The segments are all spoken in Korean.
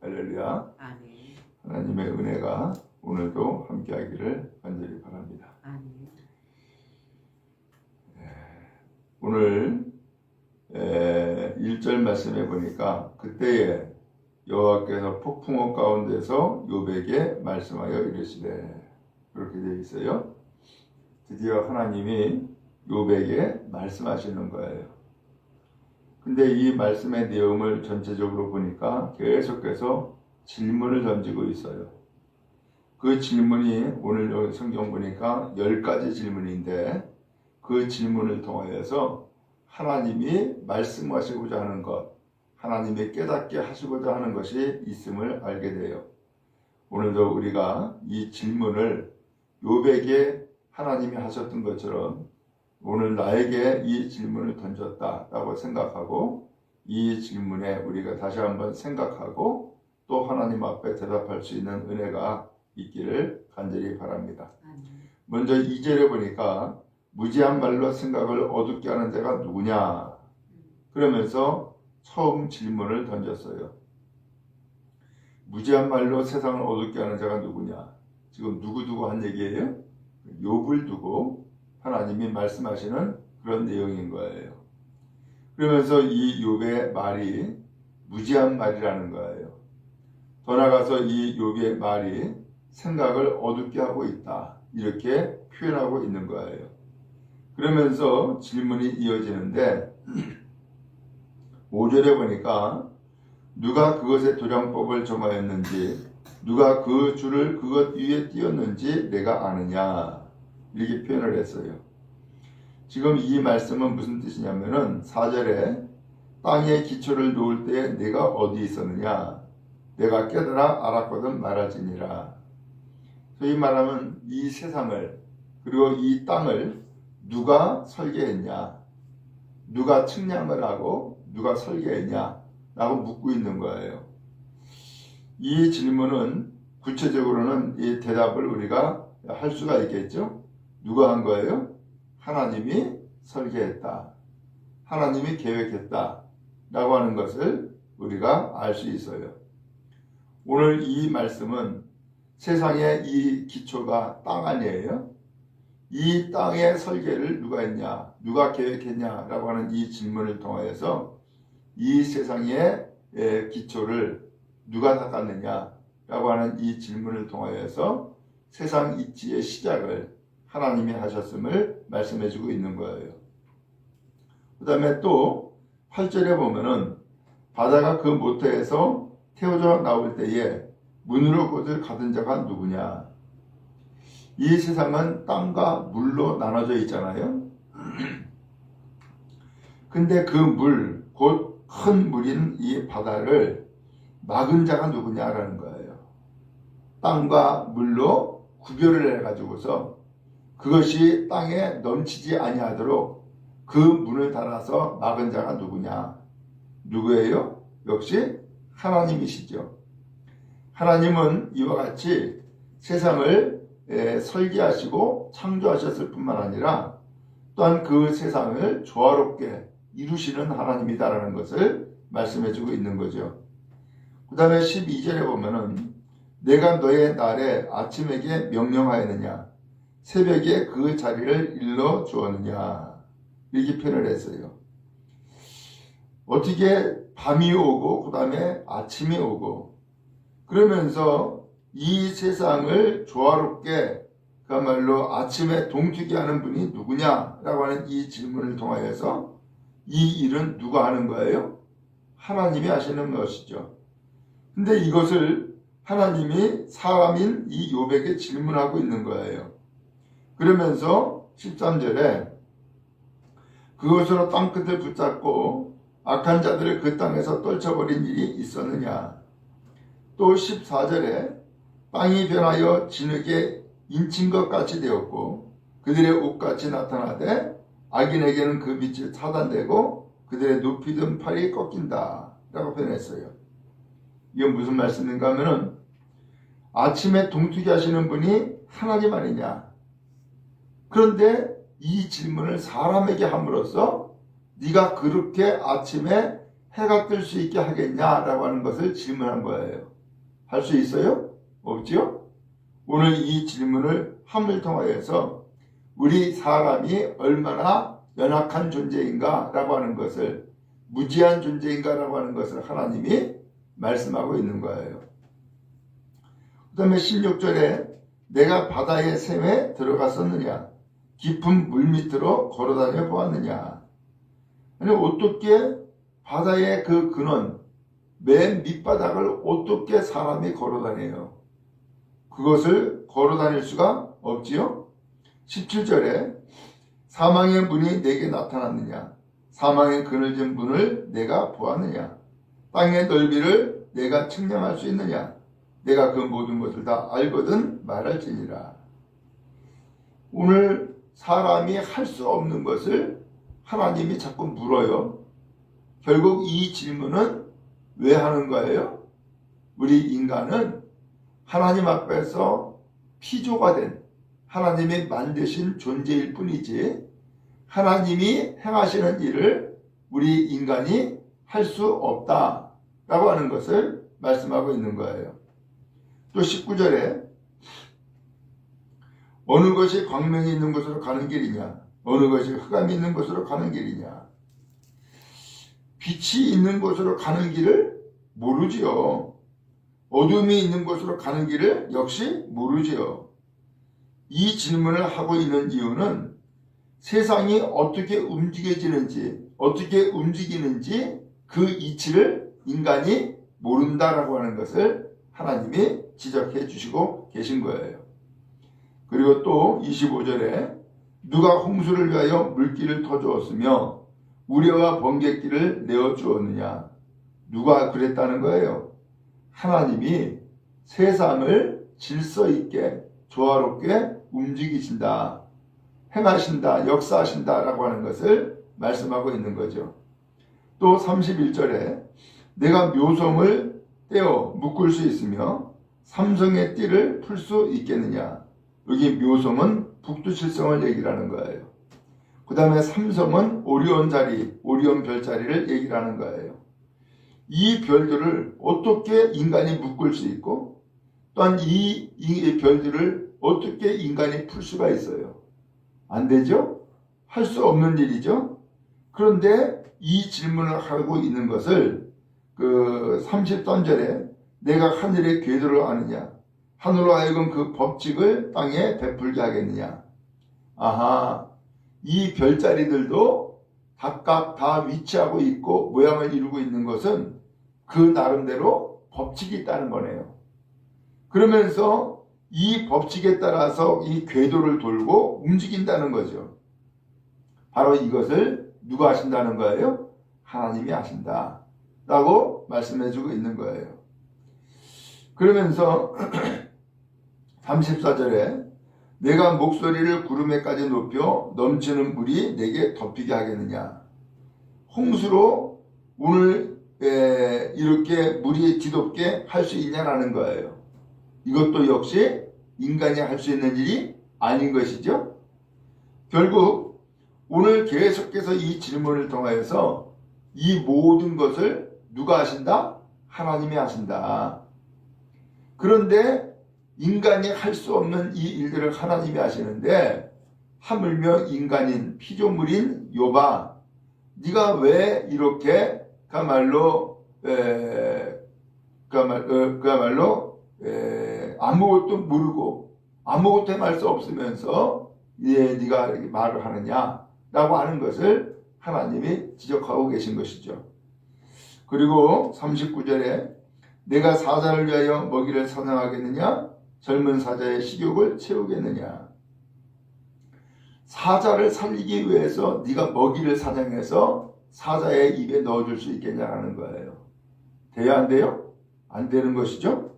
할렐루야. 아멘. 하나님의 은혜가 오늘도 함께하기를 간절히 바랍니다. 아멘. 오늘 1절 말씀해 보니까 그때에 여호와께서 폭풍우 가운데서 욥에게 말씀하여 이르시되, 그렇게 되어 있어요. 드디어 하나님이 욥에게 말씀하시는 거예요. 근데 이 말씀의 내용을 전체적으로 보니까 계속해서 질문을 던지고 있어요. 그 질문이 오늘 여기 성경 보니까 10가지 질문인데, 그 질문을 통하여서 하나님이 말씀하시고자 하는 것, 하나님이 깨닫게 하시고자 하는 것이 있음을 알게 돼요. 오늘도 우리가 이 질문을 욥에게 하나님이 하셨던 것처럼 오늘 나에게 이 질문을 던졌다라고 생각하고, 이 질문에 우리가 다시 한번 생각하고 또 하나님 앞에 대답할 수 있는 은혜가 있기를 간절히 바랍니다. 먼저 2절에 보니까 무지한 말로 생각을 어둡게 하는 자가 누구냐, 그러면서 처음 질문을 던졌어요. 무지한 말로 세상을 어둡게 하는 자가 누구냐. 지금 누구 한 얘기예요? 욥을 두고 하나님이 말씀하시는 그런 내용인 거예요. 그러면서 이 욥의 말이 무지한 말이라는 거예요. 더 나아가서 이 욥의 말이 생각을 어둡게 하고 있다, 이렇게 표현하고 있는 거예요. 그러면서 질문이 이어지는데 5절에 보니까 누가 그것의 도량법을 정하였는지, 누가 그 줄을 그것 위에 띄었는지 내가 아느냐, 이렇게 표현을 했어요. 지금 이 말씀은 무슨 뜻이냐면은 4절에 땅에 기초를 놓을 때 내가 어디 있었느냐, 내가 깨달아 알았거든 말하지니라. 소위 말하면 이 세상을, 그리고 이 땅을 누가 설계했냐, 누가 측량을 하고 누가 설계했냐 라고 묻고 있는 거예요. 이 질문은 구체적으로는 이 대답을 우리가 할 수가 있겠죠. 누가 한 거예요? 하나님이 설계했다, 하나님이 계획했다 라고 하는 것을 우리가 알 수 있어요. 오늘 이 말씀은 세상의 이 기초가 땅 아니에요? 이 땅의 설계를 누가 했냐, 누가 계획했냐 라고 하는 이 질문을 통하여서 이 세상의 기초를 누가 닦았느냐 라고 하는 이 질문을 통하여서 세상 이치의 시작을 하나님이 하셨음을 말씀해 주고 있는 거예요. 그 다음에 또 8절에 보면은 바다가 그 모태에서 태워져 나올 때에 문으로 곧을 가든 자가 누구냐. 이 세상은 땅과 물로 나눠져 있잖아요. 근데 그 물, 곧 큰 물인 이 바다를 막은 자가 누구냐라는 거예요. 땅과 물로 구별을 해가지고서 그것이 땅에 넘치지 아니하도록 그 문을 닫아서 막은 자가 누구냐. 누구예요? 역시 하나님이시죠. 하나님은 이와 같이 세상을 설계하시고 창조하셨을 뿐만 아니라 또한 그 세상을 조화롭게 이루시는 하나님이다라는 것을 말씀해 주고 있는 거죠. 그 다음에 12절에 보면은 내가 너의 날에 아침에게 명령하였느냐, 새벽에 그 자리를 일러 주었느냐, 이렇게 표현을 했어요. 어떻게 밤이 오고 그 다음에 아침이 오고, 그러면서 이 세상을 조화롭게 그야말로 아침에 동트게 하는 분이 누구냐라고 하는 이 질문을 통하여서 이 일은 누가 하는 거예요? 하나님이 하시는 것이죠. 근데 이것을 하나님이 사람인 이 욥에게 질문하고 있는 거예요. 그러면서 13절에 그것으로 땅끝을 붙잡고 악한 자들을 그 땅에서 떨쳐버린 일이 있었느냐. 또 14절에 땅이 변하여 진흙에 인친 것 같이 되었고 그들의 옷같이 나타나되 악인에게는 그 빛이 차단되고 그들의 높이 든 팔이 꺾인다 라고 표현했어요. 이건 무슨 말씀인가 하면은 아침에 동트게 하시는 분이 하나님 아니냐. 그런데 이 질문을 사람에게 함으로써 네가 그렇게 아침에 해가 뜰 수 있게 하겠냐라고 하는 것을 질문한 거예요. 할 수 있어요? 없지요? 오늘 이 질문을 함을 통하여서 우리 사람이 얼마나 연약한 존재인가 라고 하는 것을, 무지한 존재인가 라고 하는 것을 하나님이 말씀하고 있는 거예요. 그 다음에 16절에 내가 바다의 샘에 들어갔었느냐, 깊은 물 밑으로 걸어다녀 보았느냐. 아니 어떻게 바다의 그 근원, 맨 밑바닥을 어떻게 사람이 걸어다녀요? 그것을 걸어다닐 수가 없지요. 17절에 사망의 문이 내게 나타났느냐, 사망의 그늘진 문을 내가 보았느냐, 땅의 넓이를 내가 측량할 수 있느냐, 내가 그 모든 것을 다 알거든 말할지니라. 오늘 사람이 할 수 없는 것을 하나님이 자꾸 물어요. 결국 이 질문은 왜 하는 거예요? 우리 인간은 하나님 앞에서 피조가 된 하나님이 만드신 존재일 뿐이지 하나님이 행하시는 일을 우리 인간이 할 수 없다라고 하는 것을 말씀하고 있는 거예요. 또 19절에 어느 것이 광명이 있는 곳으로 가는 길이냐, 어느 것이 흑암이 있는 곳으로 가는 길이냐. 빛이 있는 곳으로 가는 길을 모르지요. 어둠이 있는 곳으로 가는 길을 역시 모르지요. 이 질문을 하고 있는 이유는 세상이 어떻게 움직여지는지, 어떻게 움직이는지 그 이치를 인간이 모른다라고 하는 것을 하나님이 지적해 주시고 계신 거예요. 그리고 또 25절에 누가 홍수를 위하여 물길을 터주었으며 우레와 번갯길을 내어주었느냐. 누가 그랬다는 거예요? 하나님이 세상을 질서 있게 조화롭게 움직이신다, 행하신다, 역사하신다 라고 하는 것을 말씀하고 있는 거죠. 또 31절에 내가 묘성을 떼어 묶을 수 있으며 삼성의 띠를 풀 수 있겠느냐. 여기 묘성은 북두칠성을 얘기하는 거예요. 그 다음에 삼성은 오리온 자리, 오리온 별자리를 얘기하는 거예요. 이 별들을 어떻게 인간이 묶을 수 있고 또한 이 별들을 어떻게 인간이 풀 수가 있어요? 안 되죠? 할 수 없는 일이죠? 그런데 이 질문을 하고 있는 것을 그 33절에 내가 하늘의 궤도를 아느냐, 하늘로 하여금 그 법칙을 땅에 베풀게 하겠느냐. 아하, 이 별자리들도 각각 다 위치하고 있고 모양을 이루고 있는 것은 그 나름대로 법칙이 있다는 거네요. 그러면서 이 법칙에 따라서 이 궤도를 돌고 움직인다는 거죠. 바로 이것을 누가 하신다는 거예요? 하나님이 하신다 라고 말씀해주고 있는 거예요. 그러면서 34절에 내가 목소리를 구름에까지 높여 넘치는 물이 내게 덮이게 하겠느냐. 홍수로 오늘 이렇게 물이 뒤덮게 할 수 있냐라는 거예요. 이것도 역시 인간이 할 수 있는 일이 아닌 것이죠. 결국 오늘 계속해서 이 질문을 통하여서 이 모든 것을 누가 하신다? 하나님이 하신다. 그런데 인간이 할 수 없는 이 일들을 하나님이 하시는데 하물며 인간인 피조물인 욥아, 네가 왜 이렇게 그야말로 아무것도 모르고 아무것도 행할 수 없으면서 네가 이렇게 말을 하느냐라고 하는 것을 하나님이 지적하고 계신 것이죠. 그리고 39절에 내가 사자를 위하여 먹이를 사냥하겠느냐, 젊은 사자의 식욕을 채우겠느냐. 사자를 살리기 위해서 네가 먹이를 사냥해서 사자의 입에 넣어줄 수 있겠냐라는 거예요. 돼야 안 돼요? 안 되는 것이죠.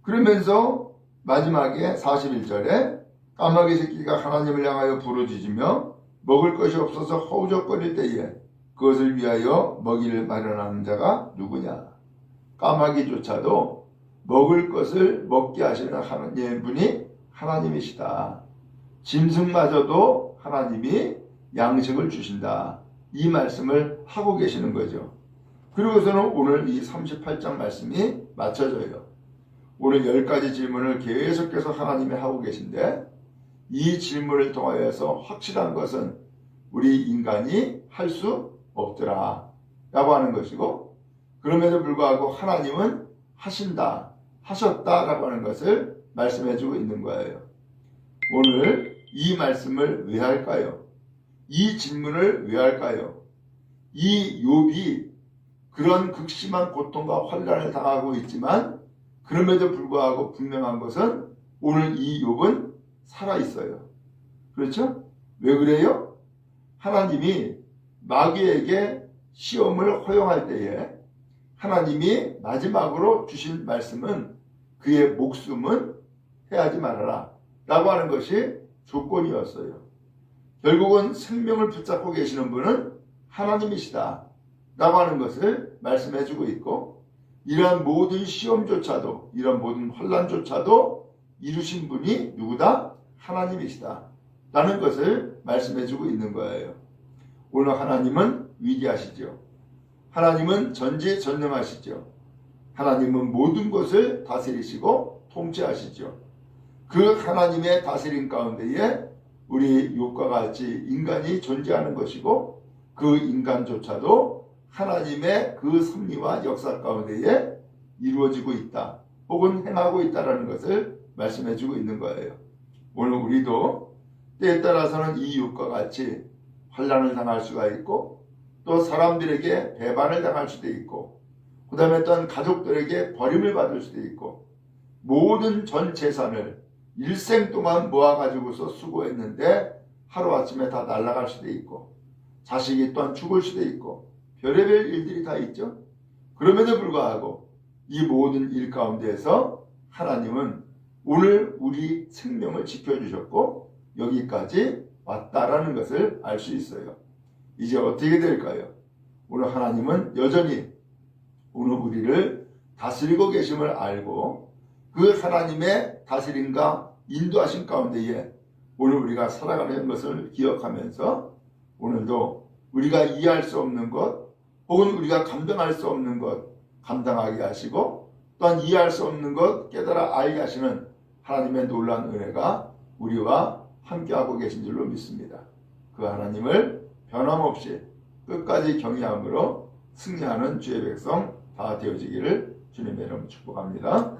그러면서 마지막에 41절에 까마귀 새끼가 하나님을 향하여 부르짖으며 먹을 것이 없어서 허우적거릴 때에 그것을 위하여 먹이를 마련하는 자가 누구냐. 까마귀조차도 먹을 것을 먹게 하시는 하나님의 분이 하나님이시다. 짐승마저도 하나님이 양식을 주신다. 이 말씀을 하고 계시는 거죠. 그리고서는 오늘 이 38장 말씀이 맞춰져요. 오늘 10가지 질문을 계속해서 하나님이 하고 계신데 이 질문을 통하여서 확실한 것은 우리 인간이 할 수 없더라 라고 하는 것이고, 그럼에도 불구하고 하나님은 하신다, 하셨다라고 하는 것을 말씀해주고 있는 거예요. 오늘 이 말씀을 왜 할까요? 이 질문을 왜 할까요? 이 욥이 그런 극심한 고통과 환난을 당하고 있지만 그럼에도 불구하고 분명한 것은 오늘 이 욥은 살아있어요. 그렇죠? 왜 그래요? 하나님이 마귀에게 시험을 허용할 때에 하나님이 마지막으로 주신 말씀은 그의 목숨은 해하지 말아라 라고 하는 것이 조건이었어요. 결국은 생명을 붙잡고 계시는 분은 하나님이시다 라고 하는 것을 말씀해주고 있고, 이러한 모든 시험조차도, 이런 모든 환난조차도 이루신 분이 누구다? 하나님이시다 라는 것을 말씀해주고 있는 거예요. 오늘 하나님은 위대하시죠. 하나님은 전지전능하시죠. 하나님은 모든 것을 다스리시고 통치하시죠. 그 하나님의 다스림 가운데에 우리 욥과 같이 인간이 존재하는 것이고, 그 인간조차도 하나님의 그 섭리와 역사 가운데에 이루어지고 있다, 혹은 행하고 있다는 것을 말씀해주고 있는 거예요. 오늘 우리도 때에 따라서는 이 욥과 같이 환난을 당할 수가 있고, 또 사람들에게 배반을 당할 수도 있고, 그 다음에 또한 가족들에게 버림을 받을 수도 있고, 모든 전 재산을 일생 동안 모아가지고서 수고했는데 하루아침에 다 날아갈 수도 있고, 자식이 또한 죽을 수도 있고, 별의별 일들이 다 있죠. 그럼에도 불구하고 이 모든 일 가운데에서 하나님은 오늘 우리 생명을 지켜주셨고 여기까지 왔다라는 것을 알 수 있어요. 이제 어떻게 될까요? 오늘 하나님은 여전히 오늘 우리를 다스리고 계심을 알고, 그 하나님의 다스림과 인도하신 가운데에 오늘 우리가 살아가는 것을 기억하면서 오늘도 우리가 이해할 수 없는 것, 혹은 우리가 감당할 수 없는 것 감당하게 하시고, 또한 이해할 수 없는 것 깨달아 알게 하시는 하나님의 놀라운 은혜가 우리와 함께하고 계신 줄로 믿습니다. 그 하나님을 변함없이 끝까지 경외함으로 승리하는 주의 백성 다 되어지기를 주님의 이름으로 축복합니다.